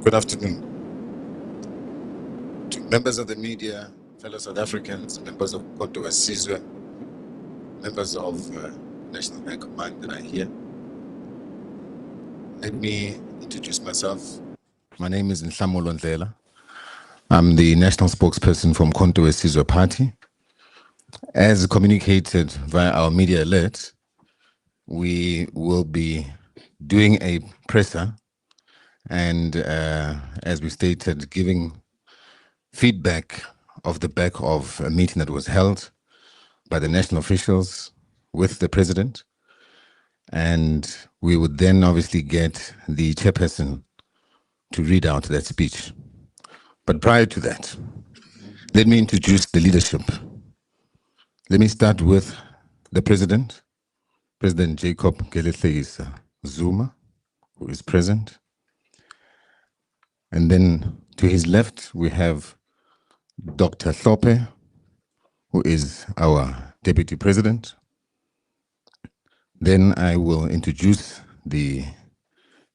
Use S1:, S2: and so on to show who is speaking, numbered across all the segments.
S1: Good afternoon to members of the media, fellow South Africans, members of Koto Asizwe, members of National High Command that are here. Let me introduce myself. My name is Nhlamulo Ndlela. I'm the national spokesperson from Koto Asizwe Party. As communicated via our media alert, we will be doing a presser and as we stated, giving feedback off the back of a meeting that was held by the national officials with the president. And we would then obviously get the chairperson to read out that speech. But prior to that, let me introduce the leadership. Let me start with the president, President Jacob Gelethleisa Zuma, who is present. And then to his left, we have Dr. Hlophe, who is our deputy president. Then I will introduce the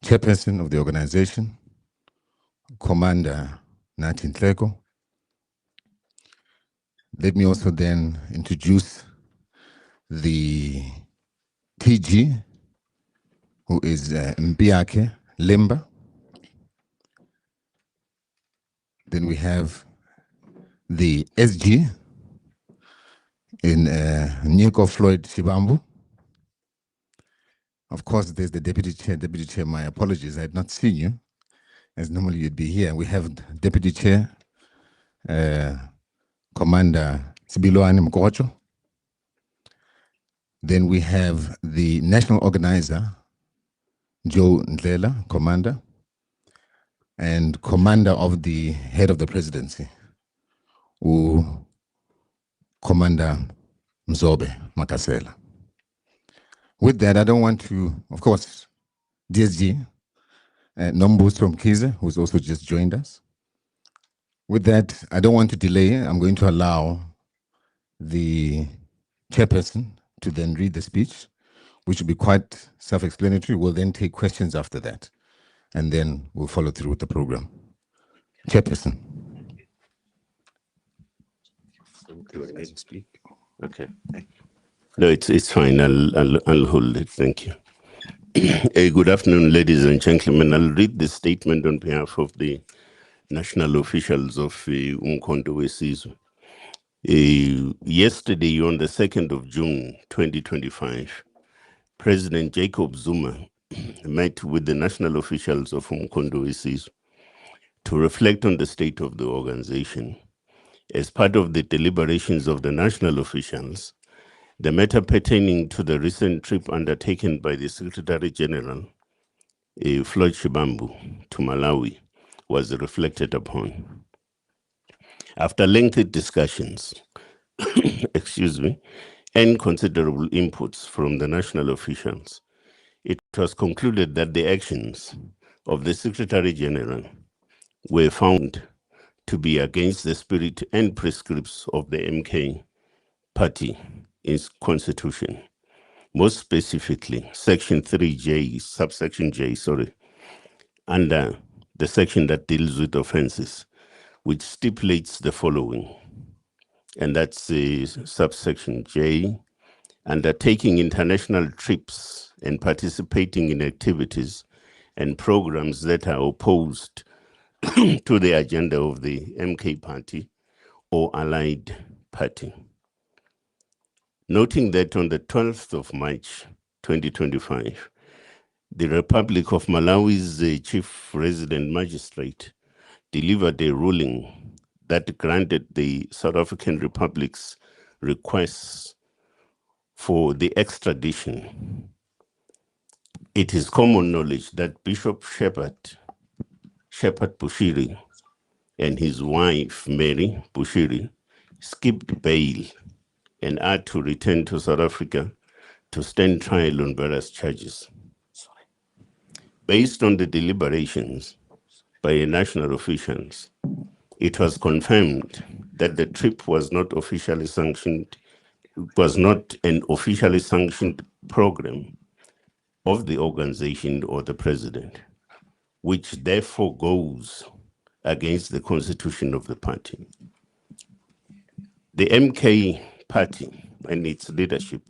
S1: chairperson of the organization, Commander Nathi Nhleko. Let me also then introduce the TG, who is Mpiake Limba. Then we have the SG in Nyiko Floyd Shivambu. Of course, there's the Deputy Chair. Deputy Chair, my apologies, I had not seen you, as normally you'd be here. We have Deputy Chair, Commander Sibiloane Mkocho. Then we have the National Organizer, Joe Ndlela, Commander, and Commander of the Head of the Presidency, Commander Mzobe Makasela. With that, I don't want to, of course, DSG, Nombus from Kiza, who's also just joined us. With that, I don't want to delay. I'm going to allow the chairperson to then read the speech, which will be quite self-explanatory. We'll then take questions after that, and then we'll follow through with the program. Chairperson.
S2: Okay. No, it's fine. I'll hold it. Thank you. Good afternoon, ladies and gentlemen. I'll read this statement on behalf of the national officials of Umkhonto weSizwe. Yesterday, on the 2nd of June, 2025, President Jacob Zuma met with the national officials of Umkhonto weSizwe to reflect on the state of the organization. As part of the deliberations of the national officials, the matter pertaining to the recent trip undertaken by the Secretary General, Floyd Shivambu, to Malawi was reflected upon. After lengthy discussions, and considerable inputs from the national officials, it was concluded that the actions of the Secretary General were found to be against the spirit and prescripts of the MK party constitution. Most specifically, Section 3J, subsection J, under the section that deals with offenses, which stipulates the following, and that's subsection J: undertaking international trips and participating in activities and programs that are opposed to the agenda of the MK party or allied party. Noting that on the 12th of March, 2025, the Republic of Malawi's chief resident magistrate delivered a ruling that granted the South African Republic's requests for the extradition. It is common knowledge that Bishop Shepherd Bushiri and his wife, Mary Bushiri, skipped bail and are to return to South Africa to stand trial on various charges. Based on the deliberations by national officials, it was confirmed that the trip was not officially sanctioned, was not an officially sanctioned program of the organization or the president, which therefore goes against the constitution of the party. The MK party and its leadership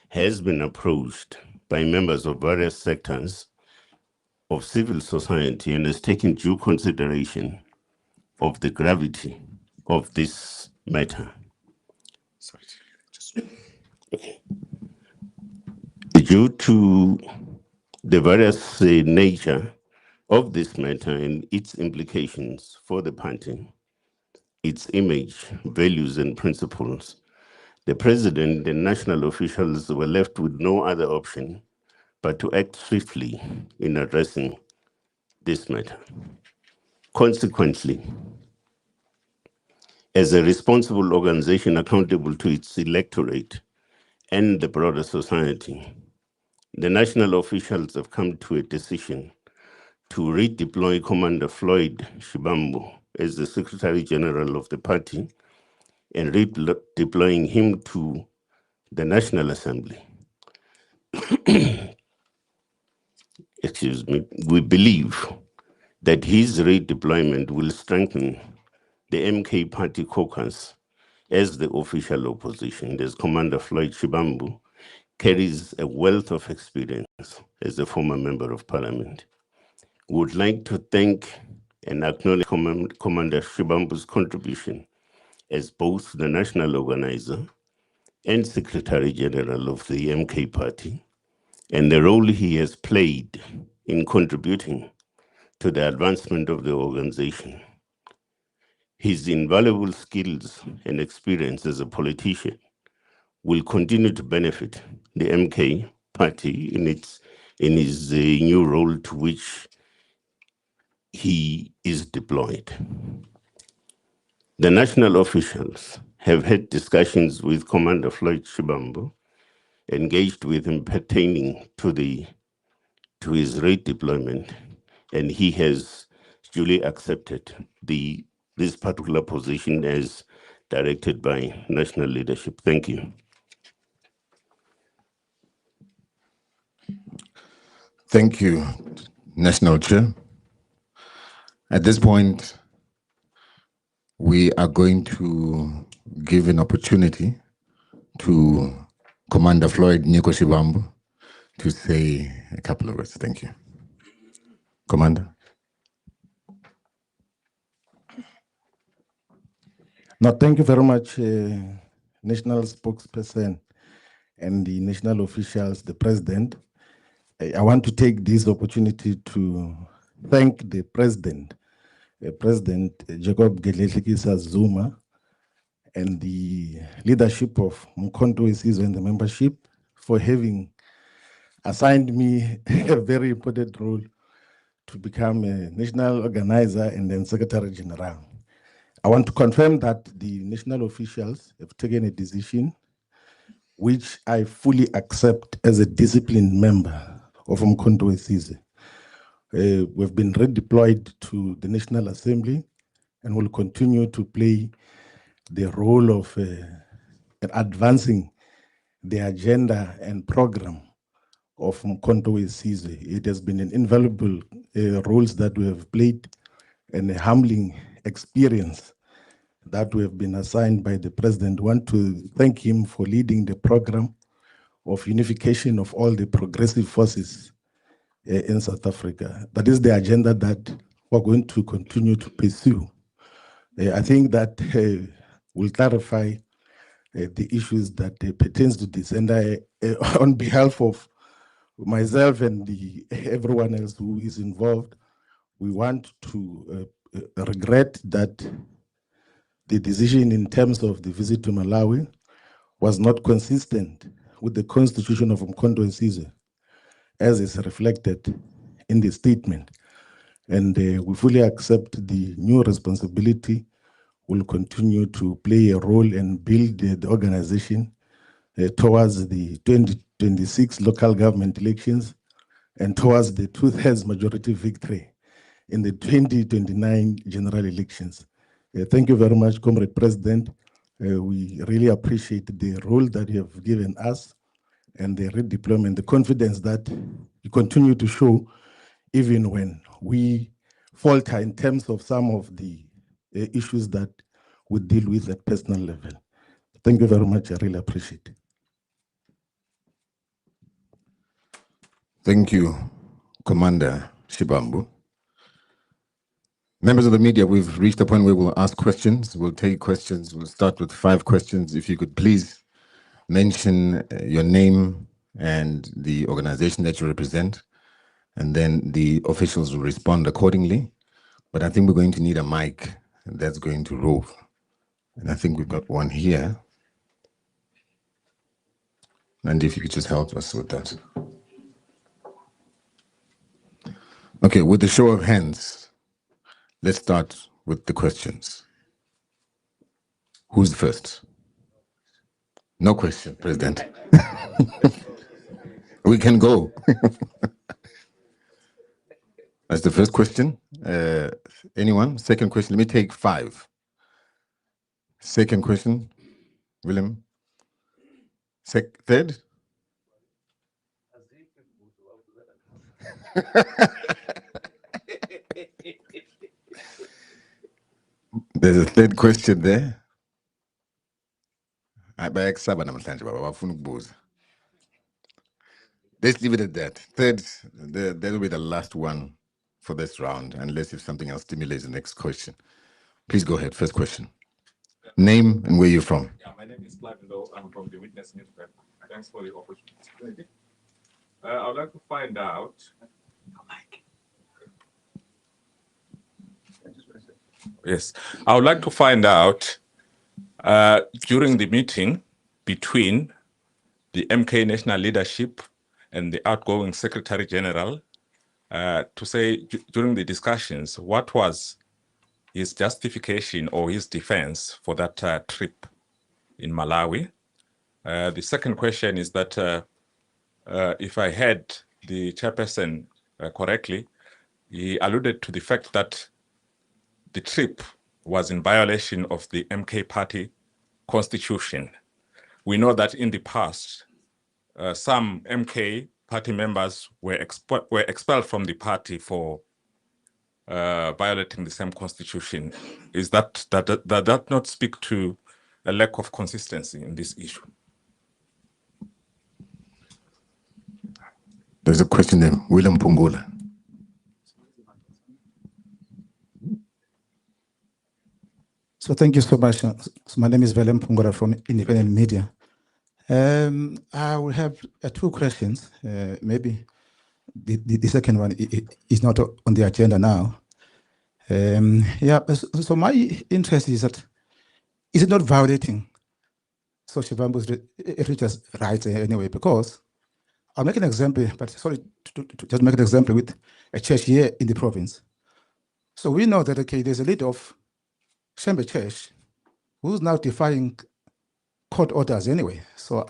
S2: has been approached by members of various sectors of civil society and has taken due consideration of the gravity of this matter. Due to the various nature of this matter and its implications for the party, its image, values, and principles, the president and national officials were left with no other option but to act swiftly in addressing this matter. Consequently, as a responsible organization accountable to its electorate and the broader society, the national officials have come to a decision to redeploy Commander Floyd Shivambu as the Secretary General of the party and redeploying him to the National Assembly. We believe that his redeployment will strengthen the MK party caucus as the official opposition, as Commander Floyd Shivambu carries a wealth of experience as a former member of parliament. We would like to thank and acknowledge Commander Shivambu's contribution as both the national organizer and Secretary General of the MK party, and the role he has played in contributing to the advancement of the organization. His invaluable skills and experience as a politician will continue to benefit the MK party in his new role to which he is deployed. The national officials have had discussions with Commander Floyd Shivambu, engaged with him pertaining to his redeployment, and he has duly accepted this particular position as directed by national leadership. Thank you.
S1: Thank you, National Chair. At this point, we are going to give an opportunity to Commander Floyd Nyiko Shivambu to say a couple of words. Thank you. Commander.
S3: No, thank you very much, national spokesperson and the national officials, the president. I want to take this opportunity to thank the president, President Jacob Gedleyihlekisa Zuma, and the leadership of Umkhonto weSizwe and the membership for having assigned me a very important role to become a national organizer and then Secretary General. I want to confirm that the national officials have taken a decision which I fully accept as a disciplined member of Umkhonto weSizwe. We've been redeployed to the National Assembly and will continue to play the role of advancing the agenda and program of Umkhonto weSizwe. It has been an invaluable roles that we have played and a humbling experience that we have been assigned by the president. I want to thank him for leading the program of unification of all the progressive forces in South Africa. That is the agenda that we're going to continue to pursue. I think that will clarify the issues that pertains to this. And I, on behalf of myself and everyone else who is involved, we want to regret that the decision in terms of the visit to Malawi was not consistent with the constitution of Umkhonto weSizwe, as is reflected in the statement. And we fully accept the new responsibility. Will continue to play a role and build the organization towards the 2026 local government elections and towards the 2/3 majority victory in the 2029 general elections. Thank you very much, Comrade President. We really appreciate the role that you have given us and the redeployment, the confidence that you continue to show even when we falter in terms of some of the issues that we deal with at personal level. Thank you very much. I really appreciate it.
S1: Thank you, Commander Shivambu. Members of the media, we've reached a point where we'll ask questions. We'll take questions. We'll start with 5 questions. If you could please mention your name and the organization that you represent, and then the officials will respond accordingly. But I think we're going to need a mic that's going to rove. And I think we've got one here. And if you could just help us with that. Okay, with the show of hands, let's start with the questions. Who's first? No question, President. We can go. That's the first question. Anyone? Second question. Let me take 5. Second question, Willem. Third? There's a third question there. Let's leave it at that. Third, that will be the last one for this round, unless if something else stimulates the next question. Please go ahead. First question. Name and where you're from.
S4: Yeah, my name is Floyd. I'm from the Witness newspaper. Thanks for the opportunity. I would like to find out. Yes, I would like to find out during the meeting between the MK national leadership and the outgoing Secretary General, to say during the discussions, what was his justification or his defense for that trip in Malawi? The second question is that if I heard the chairperson correctly, he alluded to the fact that the trip was in violation of the MK party constitution. We know that in the past, some MK party members were expelled from the party for violating the same constitution. Is that not speak to a lack of consistency in this issue?
S1: There's a question there. William Pungula.
S5: So thank you so much. So my name is Willem Pungora from Independent Media. I will have two questions. Maybe the second one is not on the agenda now. So my interest is that, is it not violating so Shivambu's religious rights anyway? Because I'll make an example, but sorry to just make an example with a church here in the province. So we know that, okay, there's a leader of Shembe Church who's now defying court orders anyway. So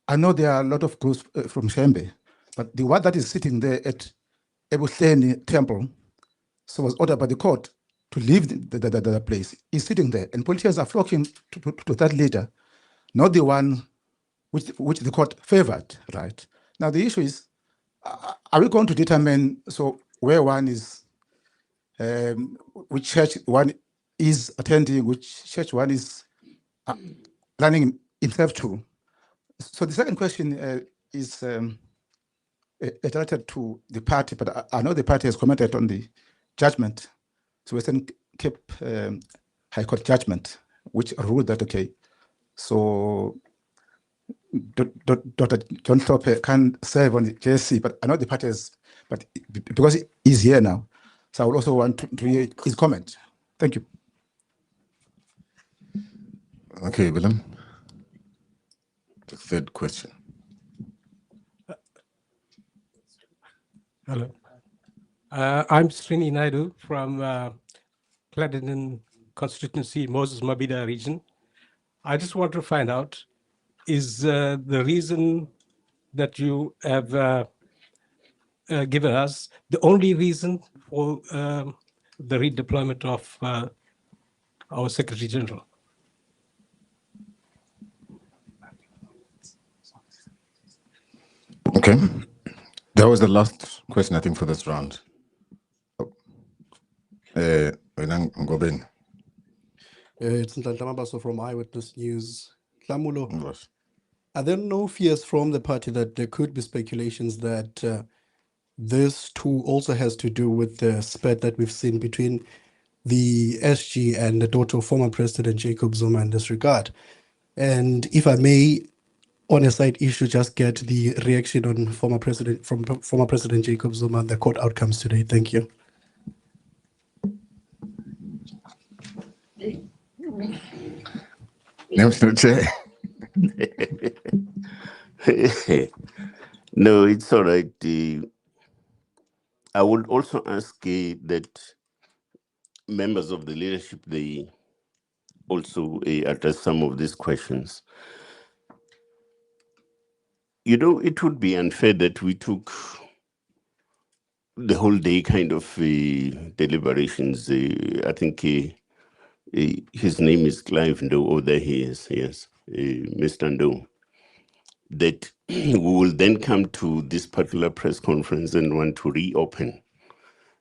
S5: I know there are a lot of groups from Shembe, but the one that is sitting there at Ebuhleni Temple, so was ordered by the court to leave the place, is sitting there, and politicians are flocking to that leader, not the one which the court favored, right? Now the issue is, are we going to determine so where one is, which church one is attending, which church one is planning himself to? So the second question is related to the party, but I know the party has commented on the judgment, so Western Cape High Court judgment, which ruled that, okay, so Dr. John Thorpe can serve on the JSC, but I know the party has, but because he's here now, so I would also want to hear his comment. Thank you.
S1: Okay, Willem. The third question.
S6: Hello. I'm Srini Naidu from Clarendon constituency, Moses Mabhida region. I just want to find out, is the reason that you have given us the only reason for the redeployment of our Secretary General?
S1: Okay. That was the last question, I think, for this round.
S7: It's Ntantamabaso from Eyewitness News. Tlamulo, are there no fears from the party that there could be speculations that this too also has to do with the spat that we've seen between the SG and the daughter of former President Jacob Zuma in this regard? And if I may, on a side issue, just get the reaction on former President Jacob Zuma and the court outcomes today. Thank you.
S2: No, it's all right. I would also ask that members of the leadership, they also address some of these questions. You know, it would be unfair that we took the whole day kind of deliberations. I think his name is Clive Ndo, or there he is, yes, Mr. Ndo, that we will then come to this particular press conference and want to reopen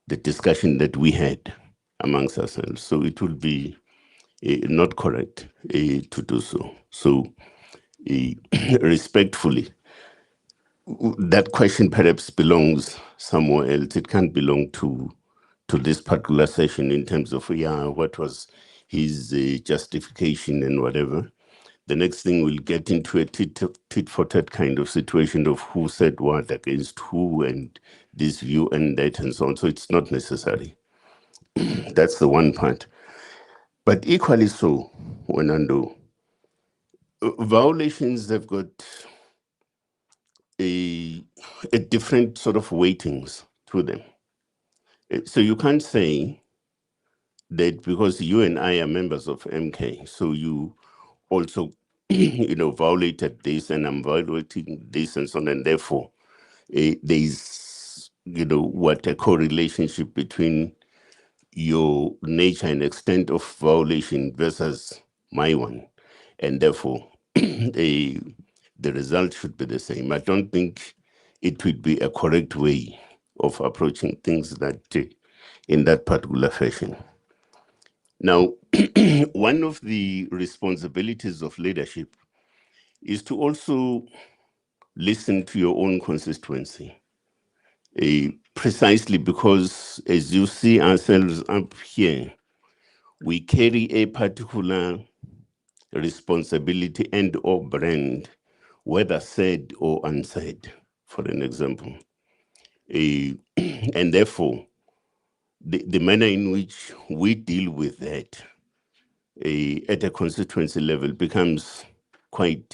S2: the discussion that we had. amongst ourselves. So it will be not correct to do so. So respectfully, that question perhaps belongs somewhere else. It can't belong to this particular session in terms of, what was his justification and whatever. The next thing we'll get into a tit for tat kind of situation of who said what against who and this view and that and so on. So it's not necessary. That's the one part. But equally so, Wenando, violations have got a different sort of weightings to them. So you can't say that because you and I are members of MK, so you also, violated this and I'm violating this and so on, and therefore there's, what a correlationship between your nature and extent of violation versus my one, and therefore the result should be the same. I don't think it would be a correct way of approaching things that in that particular fashion. Now, one of the responsibilities of leadership is to also listen to your own constituency. Precisely because, as you see ourselves up here, we carry a particular responsibility and or brand, whether said or unsaid, for an example. And therefore, the manner in which we deal with that at a constituency level becomes quite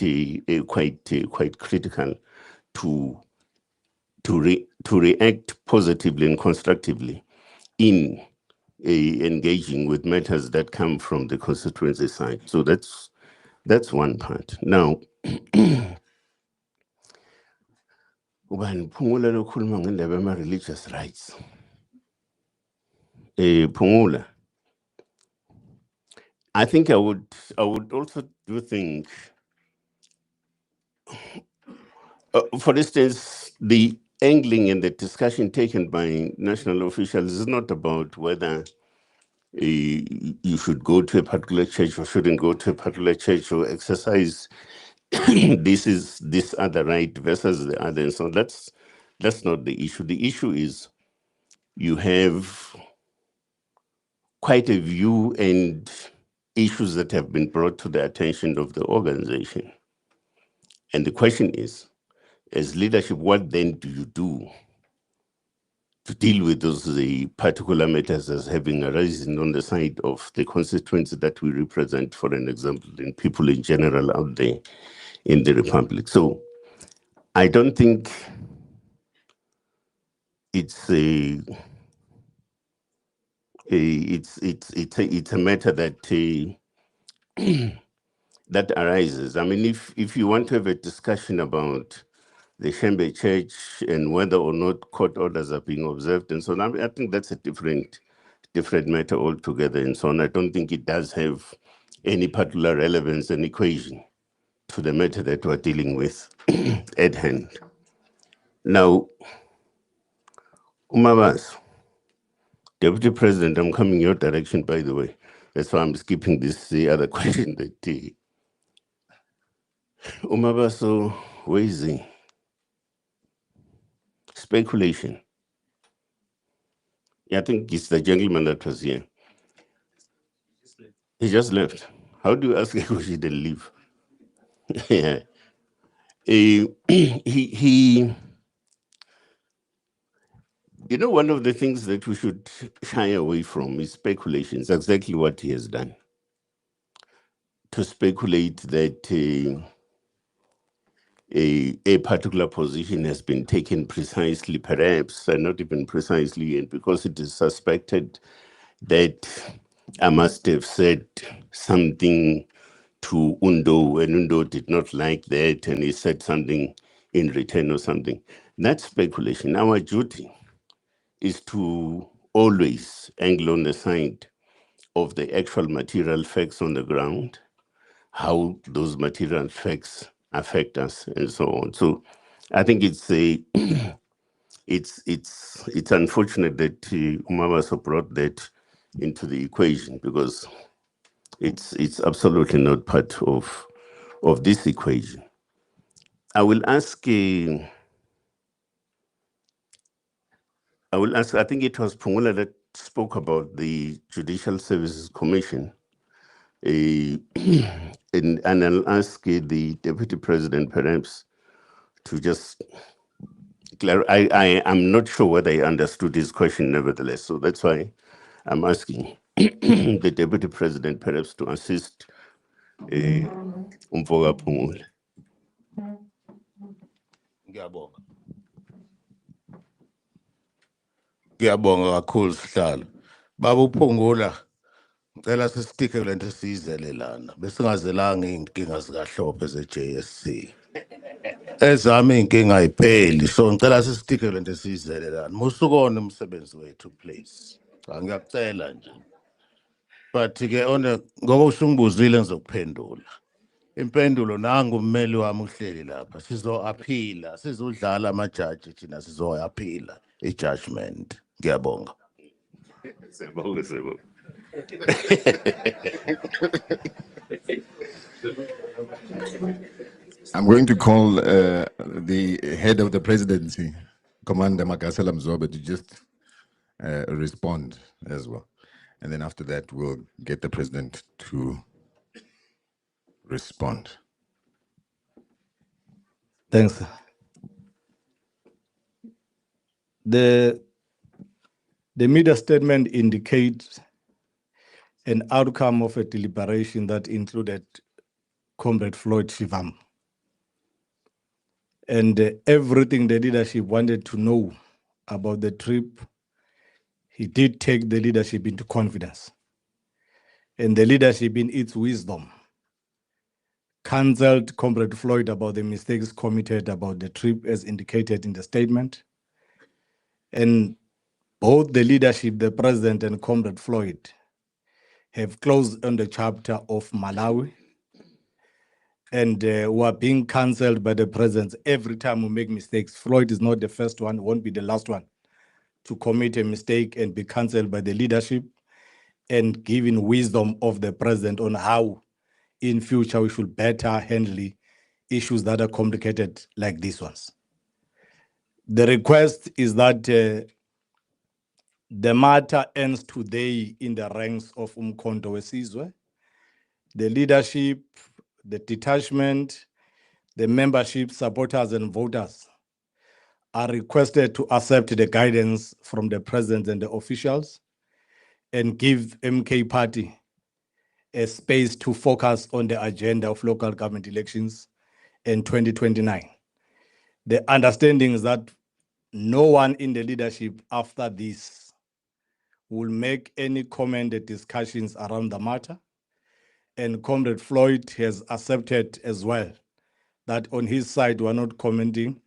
S2: critical to react positively and constructively in engaging with matters that come from the constituency side. So that's one part. Now, religious rights. Phumula, I think I would also do think, for instance, the angling and the discussion taken by national officials is not about whether you should go to a particular church or shouldn't go to a particular church or exercise this other right versus the other. And so that's not the issue. The issue is you have quite a view and issues that have been brought to the attention of the organization. And the question is, as leadership, what then do you do to deal with those particular matters as having arisen on the side of the constituency that we represent, for an example, and people in general out there in the Republic? So I don't think it's a matter that that arises. I mean, if you want to have a discussion about the Shembe Church and whether or not court orders are being observed and so on, I think that's a different matter altogether and so on. I don't think it does have any particular relevance and equation to the matter that we're dealing with at hand. Now, Umabas, Deputy President, I'm coming your direction, by the way. That's why I'm skipping this other question that Umabaso, where is he? Speculation. Yeah, I think it's the gentleman that was here. He just left. How do you ask a question and leave? Yeah. He one of the things that we should shy away from is speculation. It's exactly what he has done. To speculate that a particular position has been taken precisely, perhaps, and not even precisely, and because it is suspected that I must have said something to Undo, and Undo did not like that, and he said something in return or something. That's speculation. Our duty is to always angle on the side of the actual material facts on the ground, how those material facts affect us, and so on. So I think it's it's unfortunate that Umabaso brought that into the equation, because it's absolutely not part of this equation. I will ask, I think it was Pumula that spoke about the Judicial Services Commission. And I'll ask the Deputy President perhaps to just clarify. I'm not sure whether I understood his question nevertheless, so that's why I'm asking the Deputy President perhaps to assist Umfoka Pumula.
S8: Ngiyabonga. Ngiyabonga kakhulu sihlalo. Baba uPhungula, ngicela sisitike kule nto esiyizelelana. Besingazelanga iy'nkinga zikaHlophe ze-JSC. Ezami iy'nkinga ay'pheli, so ngicela sisitike kule nto esiyizelelana. Musukone umsebenzi wethu, please. Cha, ngiyakucela nje. But-ke ngoba usungibuzile ngizokuphendula. Impendulo nangu ummeli wami uhleli lapha. Sizo-aphila, sizodlala amajaji thina sizo-aphila i-judgment. Ngiyabonga.
S1: I'm going to call the head of the presidency, Commander Makasela Mzobe, to just respond as well. And then after that, we'll get the president to respond.
S3: Thanks. The media statement indicates an outcome of a deliberation that included Comrade Floyd Shivambu. And everything the leadership wanted to know about the trip, he did take the leadership into confidence. And the leadership, in its wisdom, counseled Comrade Floyd about the mistakes committed about the trip as indicated in the statement. And both the leadership, the president and Comrade Floyd, have closed on the chapter of Malawi and were being counseled by the president every time we make mistakes. Floyd is not the first one, won't be the last one to commit a mistake and be counseled by the leadership and given wisdom of the president on how in future we should better handle issues that are complicated like these ones. The request is that the matter ends today in the ranks of Umkhonto Wesizwe. The leadership, the detachment, the membership, supporters, and voters are requested to accept the guidance from the president and the officials and give MK Party a space to focus on the agenda of local government elections in 2029. The understanding is that no one in the leadership after this will make any comment or discussions around the matter. And Comrade Floyd has accepted as well that on his side, we're not commenting.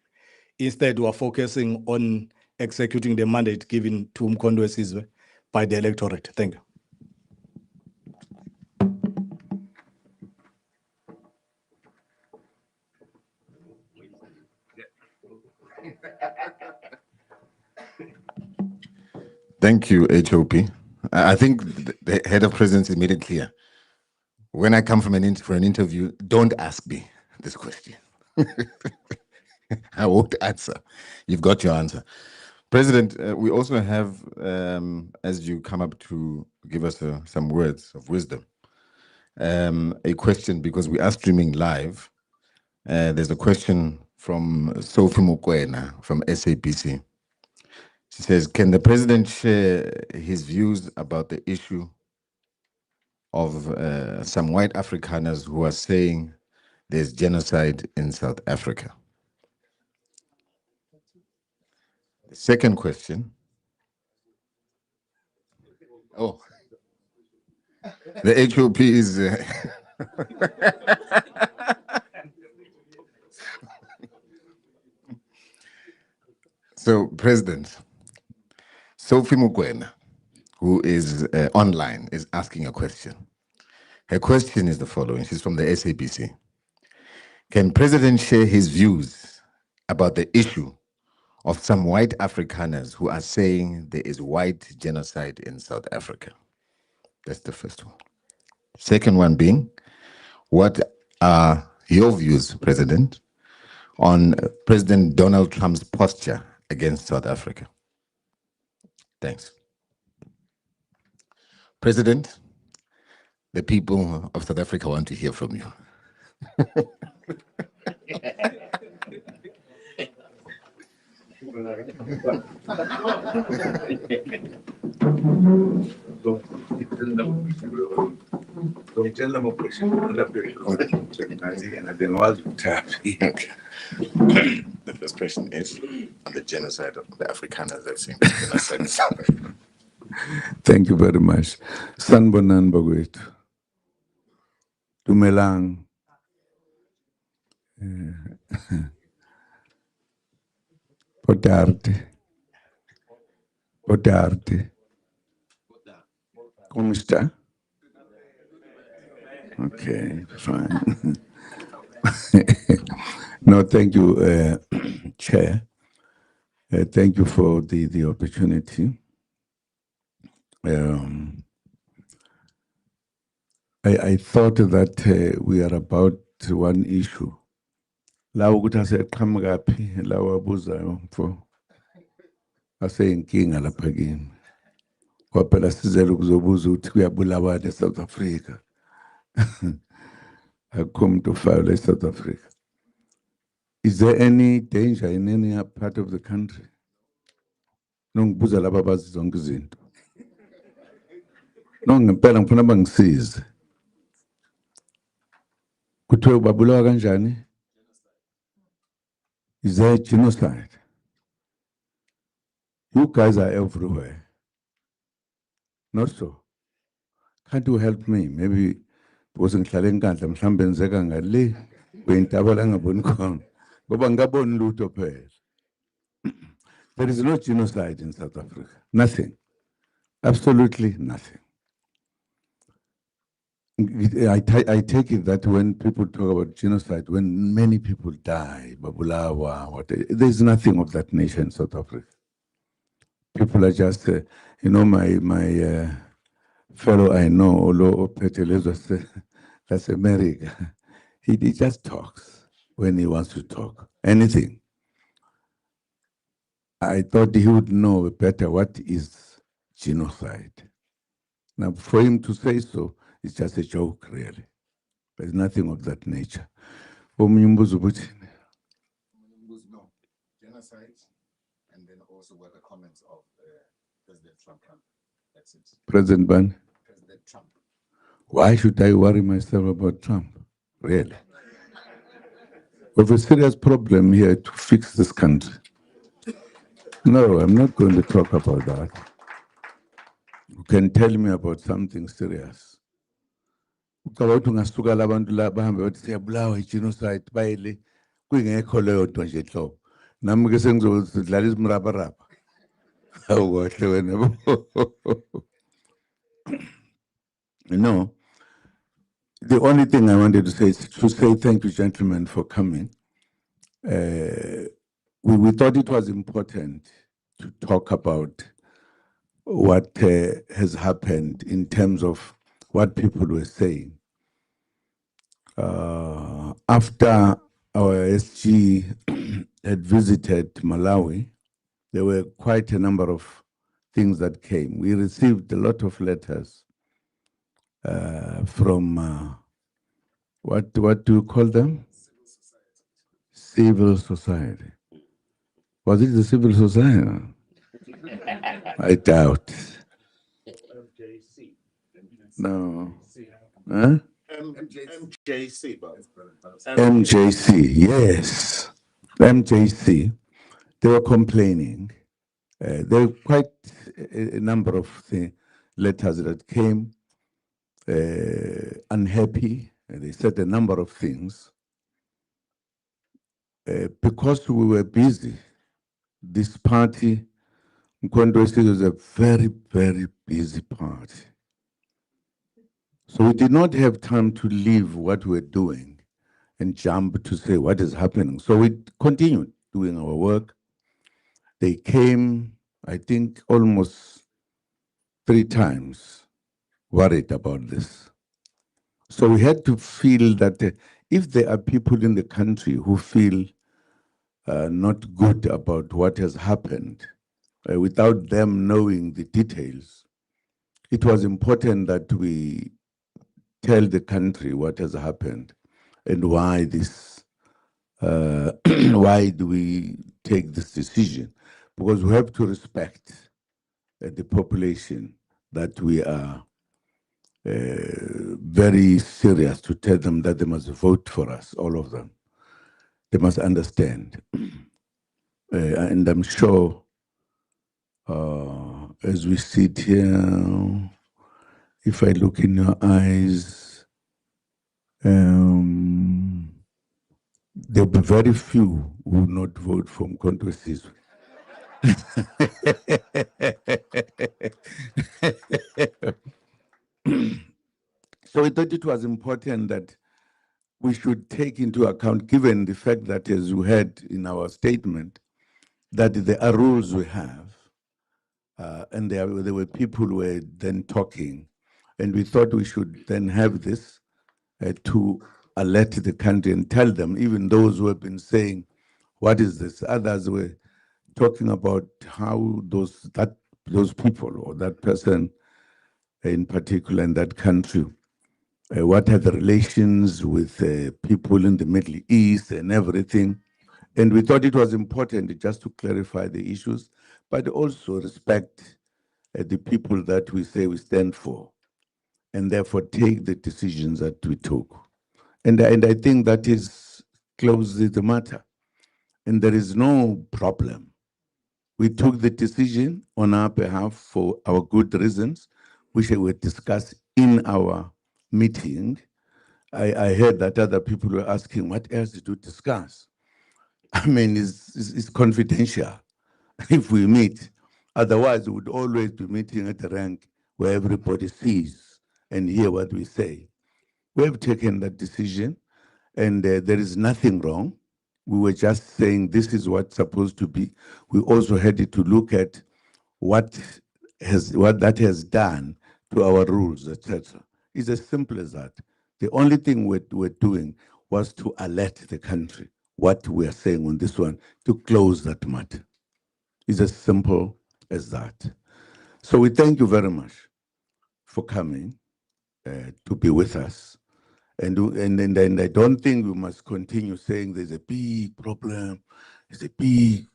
S3: Instead, we're focusing on executing the mandate given to Umkhonto Wesizwe by the electorate. Thank you.
S1: Thank you, HOP. I think the head of presidency made it clear. When I come for an interview, don't ask me this question. I won't answer. You've got your answer. President, we also have, as you come up to give us some words of wisdom, a question, because we are streaming live. There's a question from Sophie Mukwena from SABC. She says, can the president share his views about the issue of some white Afrikaners who are saying there's genocide in South Africa? The second question. Oh, the HOP is. So, President, Sophie Mukwena, who is online, is asking a question. Her question is the following. She's from the SABC. Can President share his views about the issue of some white Afrikaners who are saying there is white genocide in South Africa? That's the first one. Second one being, what are your views, President, on President Donald Trump's posture against South Africa? Thanks. President, the people of South Africa want to hear from you. The first question is on the genocide of the Afrikaners that seem to be genocide in South Africa.
S9: Thank you very much. Sanbonan Bagwet. Dumelang. Potarte. Potarte. Como está? Okay, fine. No, thank you, Chair. Thank you for the opportunity. I thought that we are about one issue. La ukuthi aseqhamuka phi lawa abuzayo mfo aseyinkinga lapha kimi. Kwaphela sizele ukuzobuza ukuthi kuyabulawa eSouth Africa. Akukho umuntu ofayo eSouth Africa. Is there any danger in any part of the country? Nongibuza laba abazi zonke izinto. No, ngempela ngifuna bangisize. Kuthiwe babulawa kanjani? Is there genocide? You guys are everywhere. Not so. Can't you help me? Maybe because ngihlale enkandla mhlambe enzeka ngale kwintaba la ngaboni khona. Ngoba ngaboni lutho phela. There is no genocide in South Africa. Nothing. Absolutely nothing. I take it that when people talk about genocide, when many people die, Babulawa, there's nothing of that nature in South Africa. People are just, my fellow I know, Olo Petelezo, that's America. He just talks when he wants to talk. Anything. I thought he would know better what is genocide. Now, for him to say so, it's just a joke, really. There's nothing of that nature.
S1: No, genocide, and then also were the comments of President Trump. That's it.
S9: President Ban?
S1: President Trump.
S9: Why should I worry myself about Trump? Really? We have a serious problem here to fix this country. No, I'm not going to talk about that. You can tell me about something serious. Genocide, baile, kuyingekho leyo nto nje hlobo. Nami ke sengizodlala izimrabaraba. Awuhle wena. No. The only thing I wanted to say is to say thank you, gentlemen, for coming. We thought it was important to talk about what has happened in terms of what people were saying. After our SG had visited Malawi, there were quite a number of things that came. We received a lot of letters from, what do you call them? Civil society. Was it the civil society? I doubt. No. Huh?
S8: MJC,
S9: MJC, yes. MJC. They were complaining. There were quite a number of letters that came unhappy. They said a number of things. Because we were busy, this party, Mkondo was a very, very busy party. So we did not have time to leave what we were doing and jump to say what is happening. So we continued doing our work. They came, I think, almost 3 times worried about this. So we had to feel that if there are people in the country who feel not good about what has happened, without them knowing the details, it was important that we tell the country what has happened and why this, why do we take this decision? Because we have to respect the population, that we are very serious to tell them that they must vote for us, all of them. They must understand. And I'm sure as we sit here, if I look in your eyes, there'll be very few who will not vote for Mkhonto Sizwe. So we thought it was important that we should take into account, given the fact that, as you heard in our statement, that there are rules we have, and there were people who were then talking, and we thought we should then have this to alert the country and tell them, even those who have been saying, what is this? Others were talking about how those people or that person in particular in that country, what are the relations with people in the Middle East and everything. And we thought it was important just to clarify the issues, but also respect the people that we say we stand for, and therefore take the decisions that we took. And I think that is closes the matter. And there is no problem. We took the decision on our behalf for our good reasons, which were discussed in our meeting. I heard that other people were asking, what else did you discuss? I mean, it's confidential if we meet. Otherwise, we would always be meeting at a rank where everybody sees and hear what we say. We have taken that decision, and there is nothing wrong. We were just saying this is what's supposed to be. We also had to look at what that has done to our rules, etc. It's as simple as that. The only thing we're doing was to alert the country what we are saying on this one, to close that matter. It's as simple as that. So we thank you very much for coming to be with us. And I don't think we must continue saying there's a big problem, there's a big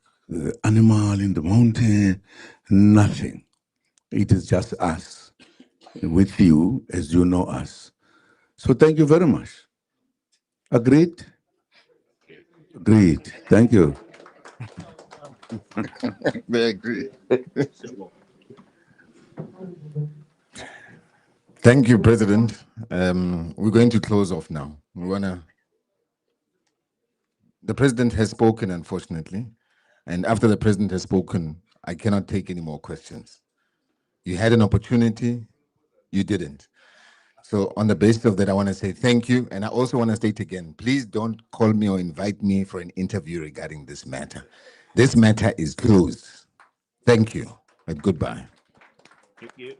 S9: animal in the mountain. Nothing. It is just us with you as you know us. So thank you very much. Agreed? Agreed. Thank you.
S1: They agree. Thank you, President. We're going to close off now. The President has spoken, unfortunately. And after the President has spoken, I cannot take any more questions. You had an opportunity, you didn't. So on the basis of that, I want to say thank you. And I also want to state again, please don't call me or invite me for an interview regarding this matter. This matter is closed. Thank you and goodbye.
S2: Thank you.